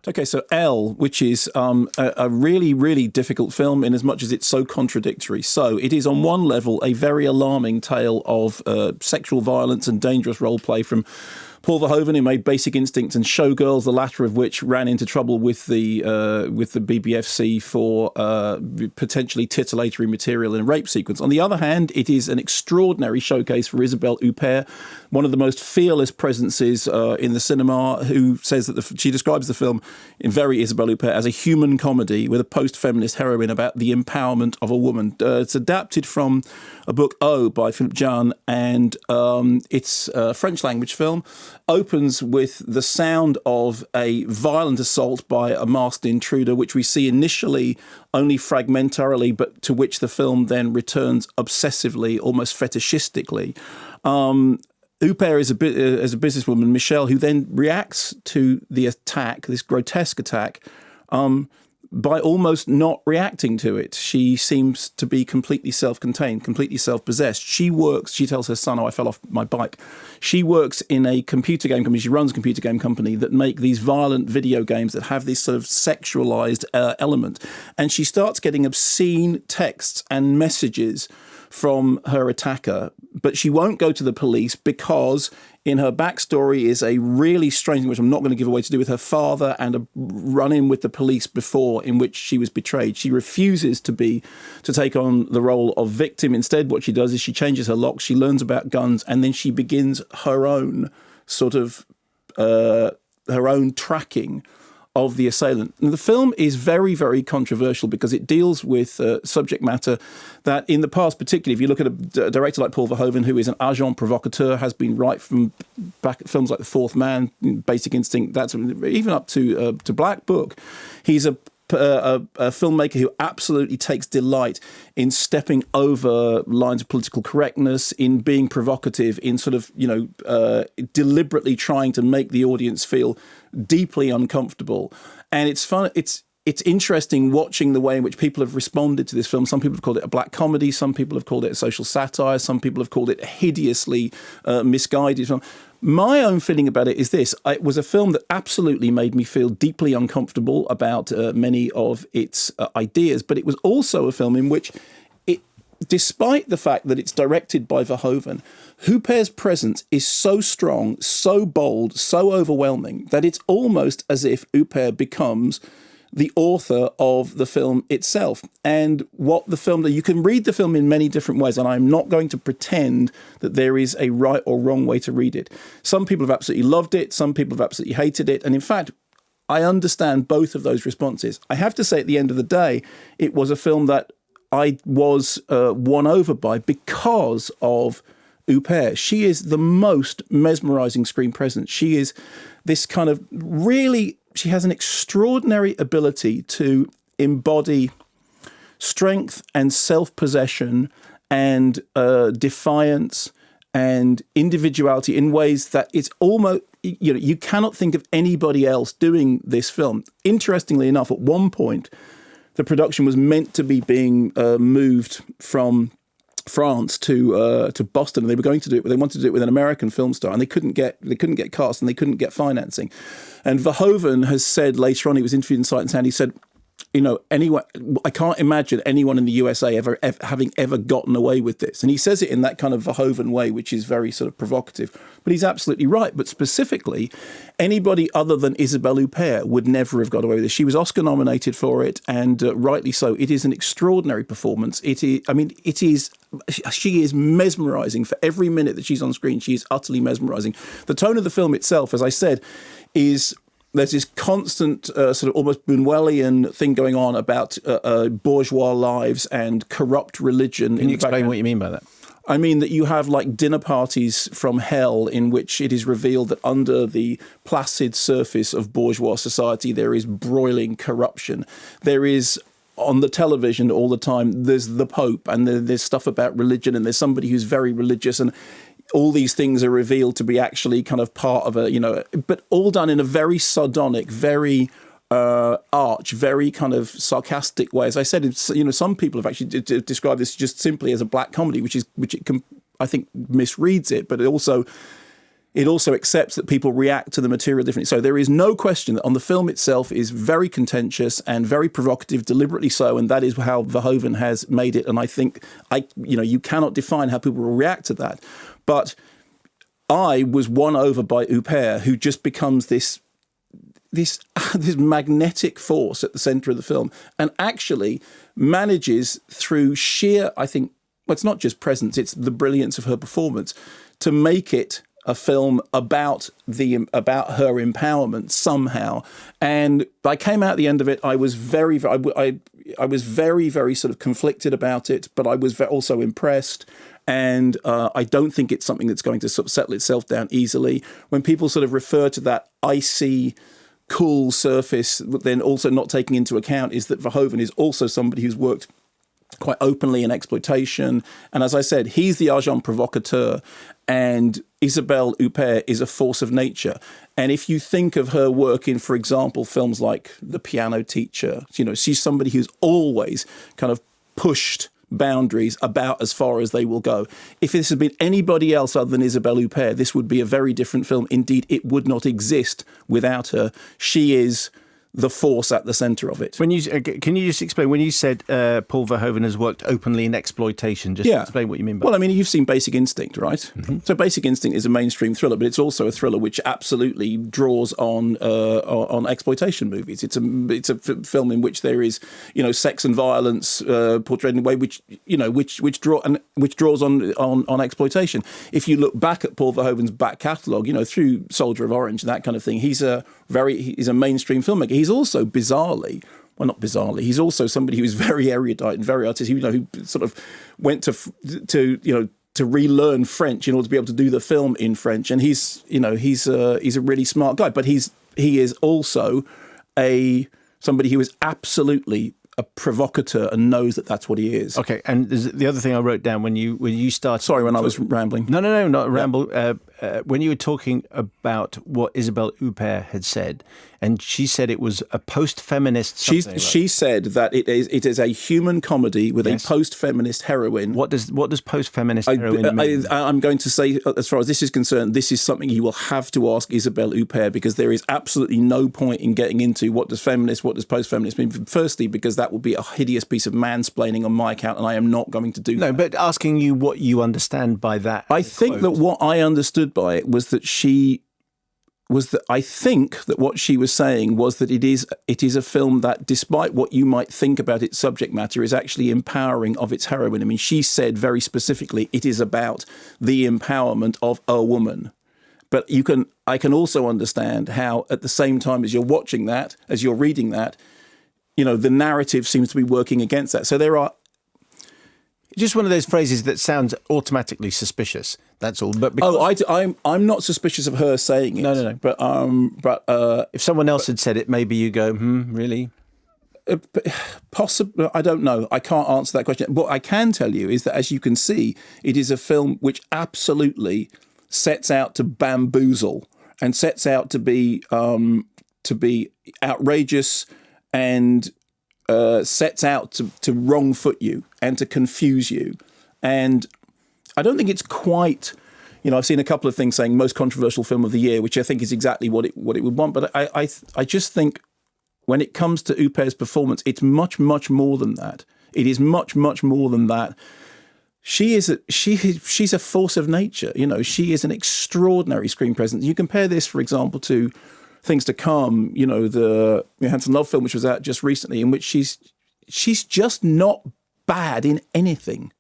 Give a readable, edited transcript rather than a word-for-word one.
Okay, so Elle, which is a really, really difficult film in as much as it's so contradictory. So it is on one level a very alarming tale of sexual violence and dangerous role play from Paul Verhoeven, who made Basic Instinct and Showgirls, the latter of which ran into trouble with the BBFC for potentially titillatory material in a rape sequence. On the other hand, it is an extraordinary showcase for Isabelle Huppert, one of the most fearless presences in the cinema, who says that she describes the film in very Isabelle Huppert as a human comedy with a post-feminist heroine about the empowerment of a woman. It's adapted from a book, Oh, by Philippe Jean, and it's a French-language film. Opens with the sound of a violent assault by a masked intruder, which we see initially only fragmentarily, but to which the film then returns obsessively, almost fetishistically. Huppert is a businesswoman, Michelle, who then reacts to the attack, this grotesque attack, by almost not reacting to it. She seems to be completely self-contained, completely self-possessed. She tells her son, oh, I fell off my bike. She works in a computer game company. She runs a computer game company that make these violent video games that have this sort of sexualized element. And she starts getting obscene texts and messages from her attacker, but she won't go to the police because in her backstory is a really strange thing, which I'm not going to give away, to do with her father and a run-in with the police before, in which she was betrayed. She refuses to take on the role of victim. Instead, what she does is she changes her locks, she learns about guns, and then she begins her own sort of her own tracking of the assailant. And the film is very, very controversial because it deals with subject matter that in the past, particularly if you look at a director like Paul Verhoeven, who is an agent provocateur, has been right from back at films like The Fourth Man, Basic Instinct, that's even up to Black Book. He's a filmmaker who absolutely takes delight in stepping over lines of political correctness, in being provocative, in sort of, deliberately trying to make the audience feel deeply uncomfortable. And it's fun. It's interesting watching the way in which people have responded to this film. Some people have called it a black comedy. Some people have called it a social satire. Some people have called it a hideously misguided film. My own feeling about it is this. It was a film that absolutely made me feel deeply uncomfortable about many of its ideas, but it was also a film in which, despite the fact that it's directed by Verhoeven, Huppert's presence is so strong, so bold, so overwhelming that it's almost as if Huppert becomes the author of the film itself. And what the film, you can read the film in many different ways, and I'm not going to pretend that there is a right or wrong way to read it. Some people have absolutely loved it, some people have absolutely hated it, and in fact, I understand both of those responses. I have to say, at the end of the day, it was a film that I was won over by because of Huppert. She is the most mesmerizing screen presence. She is this kind of really, she has an extraordinary ability to embody strength and self-possession and defiance and individuality in ways that it's almost, you cannot think of anybody else doing this film. Interestingly enough, at one point, the production was meant to be being moved from France to Boston, and they were going to do it. They wanted to do it with an American film star, and they couldn't get cast, and they couldn't get financing. And Verhoeven has said later on, he was interviewed in Sight and Sound, he said, anyone, I can't imagine anyone in the USA ever having gotten away with this. And he says it in that kind of Verhoeven way, which is very sort of provocative. But he's absolutely right. But specifically, anybody other than Isabelle Huppert would never have got away with this. She was Oscar nominated for it, and rightly so. It is an extraordinary performance. She is mesmerising for every minute that she's on screen. She is utterly mesmerising. The tone of the film itself, as I said, is there's this constant sort of almost Buñuelian thing going on about bourgeois lives and corrupt religion. Can you explain what you mean by that? I mean that you have like dinner parties from hell in which it is revealed that under the placid surface of bourgeois society there is broiling corruption. There is, on the television all the time, there's the Pope, and there's stuff about religion, and there's somebody who's very religious, and all these things are revealed to be actually kind of part of but all done in a very sardonic, very arch, very kind of sarcastic way. As I said, some people have actually described this just simply as a black comedy, which I think misreads it, but it also it also accepts that people react to the material differently. So there is no question that on the film itself is very contentious and very provocative, deliberately so, and that is how Verhoeven has made it. And I think you cannot define how people will react to that. But I was won over by Huppert, who just becomes this magnetic force at the centre of the film, and actually manages through sheer, I think, well, it's not just presence, it's the brilliance of her performance, to make it a film about her empowerment somehow. And I came out at the end of it, I was very, very sort of conflicted about it, but I was also impressed. And I don't think it's something that's going to sort of settle itself down easily. When people sort of refer to that icy, cool surface, then also not taking into account is that Verhoeven is also somebody who's worked quite openly in exploitation. And as I said, he's the agent provocateur, and Isabelle Huppert is a force of nature. And if you think of her work in, for example, films like The Piano Teacher, she's somebody who's always kind of pushed boundaries about as far as they will go. If this had been anybody else other than Isabelle Huppert, this would be a very different film. Indeed, it would not exist without her. She is the force at the centre of it. Can you just explain, when you said Paul Verhoeven has worked openly in exploitation, just explain what you mean by that? Well, I mean, you've seen Basic Instinct, right? Mm-hmm. So Basic Instinct is a mainstream thriller, but it's also a thriller which absolutely draws on exploitation movies. It's a film in which there is, sex and violence portrayed in a way which draws on exploitation. If you look back at Paul Verhoeven's back catalogue, through Soldier of Orange and that kind of thing, he's a mainstream filmmaker. He's also he's also somebody who is very erudite and very artistic, who sort of went to relearn French in order to be able to do the film in French. And he's a really smart guy, but he is also somebody who is absolutely a provocateur and knows that that's what he is. Okay, and the other thing I wrote down when you started... Sorry, when I was rambling. No, not ramble. When you were talking about what Isabelle Huppert had said, and she said it was a post-feminist... She said that it is a human comedy with a post-feminist heroine. What does post-feminist heroine mean? I'm going to say, as far as this is concerned, this is something you will have to ask Isabelle Huppert, because there is absolutely no point in getting into what does post-feminist mean. Firstly, because that would be a hideous piece of mansplaining on my account, and I am not going to do that. No, but asking you what you understand by that. I think that what I understood by it was that I think that what she was saying was that it is a film that, despite what you might think about its subject matter, is actually empowering of its heroine. I mean, she said very specifically it is about the empowerment of a woman. But I can also understand how, at the same time as you're watching that, as you're reading that, the narrative seems to be working against that. So there are... Just one of those phrases that sounds automatically suspicious. That's all. But I'm not suspicious of her saying it. No. But if someone else had said it, maybe you go, really? Possibly. I don't know. I can't answer that question. What I can tell you is that, as you can see, it is a film which absolutely sets out to bamboozle and sets out to be outrageous and sets out to wrong foot you and to confuse you. And I don't think it's quite, I've seen a couple of things saying most controversial film of the year, which I think is exactly what it would want. But I just think when it comes to Huppert's performance, it's much, much more than that. It is much, much more than that. She's a force of nature. She is an extraordinary screen presence. You compare this, for example, to Things to Come, the Hanson Love film, which was out just recently, in which she's just not bad in anything.